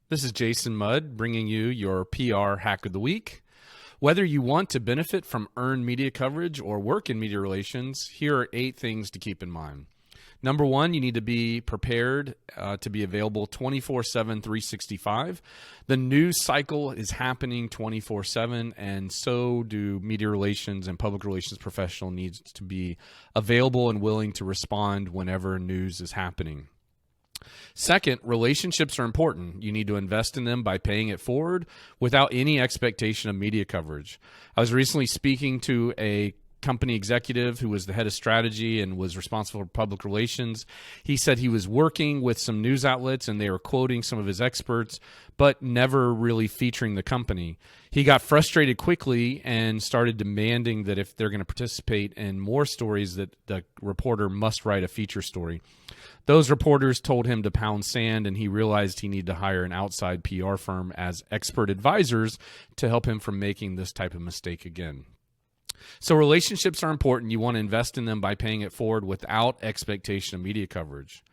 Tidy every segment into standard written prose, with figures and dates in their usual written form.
This is Jason Mudd bringing you your PR Hack of the Week. Whether you want to benefit from earned media coverage or work in media relations, here are 8 things to keep in mind. Number 1, you need to be prepared to be available 24/7, 365. The news cycle is happening 24/7, and so do media relations and public relations professional needs to be available and willing to respond whenever news is happening. Second, relationships are important. You need to invest in them by paying it forward without any expectation of media coverage. I was recently speaking to a company executive who was the head of strategy and was responsible for public relations. He said he was working with some news outlets and they were quoting some of his experts, but never really featuring the company. He got frustrated quickly and started demanding that if they're going to participate in more stories, that the reporter must write a feature story. Those reporters told him to pound sand, and he realized he needed to hire an outside PR firm as expert advisors to help him from making this type of mistake again. So relationships are important. You want to invest in them by paying it forward without expectation of media coverage.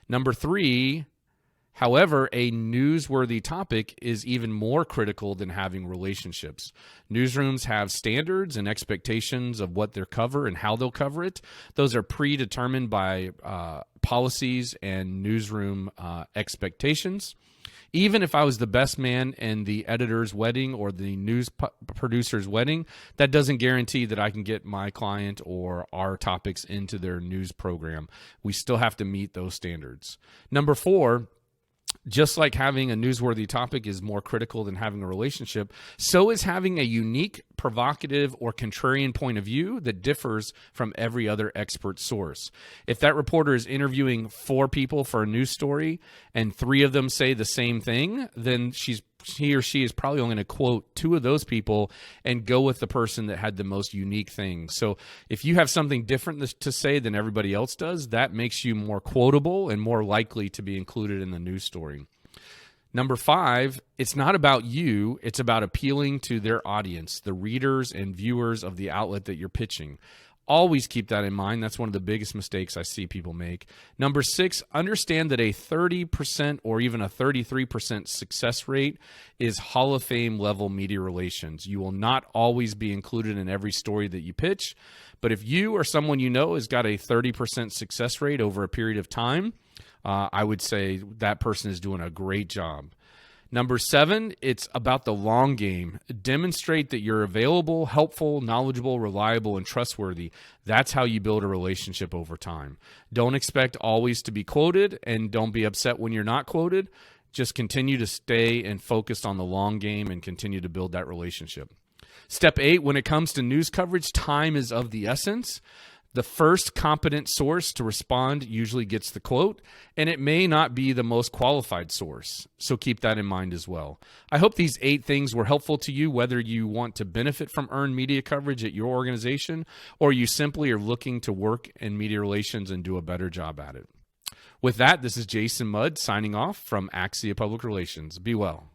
Number 3, however, a newsworthy topic is even more critical than having relationships. Newsrooms have standards and expectations of what they'll cover and how they'll cover it. Those are predetermined by policies and newsroom expectations. Even if I was the best man in the editor's wedding or the news producer's wedding, that doesn't guarantee that I can get my client or our topics into their news program. We still have to meet those standards. Number 4, just like having a newsworthy topic is more critical than having a relationship, so is having a unique, provocative, or contrarian point of view that differs from every other expert source. If that reporter is interviewing 4 people for a news story and 3 of them say the same thing, then he or she is probably only going to quote 2 of those people and go with the person that had the most unique thing. So if you have something different to say than everybody else does, that makes you more quotable and more likely to be included in the news story. Number 5, it's not about you, it's about appealing to their audience, the readers and viewers of the outlet that you're pitching. Always keep that in mind. That's one of the biggest mistakes I see people make. Number 6, understand that a 30% or even a 33% success rate is Hall of Fame level media relations. You will not always be included in every story that you pitch, but if you or someone you know has got a 30% success rate over a period of time, I would say that person is doing a great job. Number 7, it's about the long game. Demonstrate that you're available, helpful, knowledgeable, reliable, and trustworthy. That's how you build a relationship over time. Don't expect always to be quoted, and don't be upset when you're not quoted. Just continue to stay and focus on the long game and continue to build that relationship. Step 8, when it comes to news coverage, time is of the essence. The first competent source to respond usually gets the quote, and it may not be the most qualified source. So keep that in mind as well. I hope these 8 things were helpful to you, whether you want to benefit from earned media coverage at your organization or you simply are looking to work in media relations and do a better job at it. With that, this is Jason Mudd signing off from Axia Public Relations. Be well.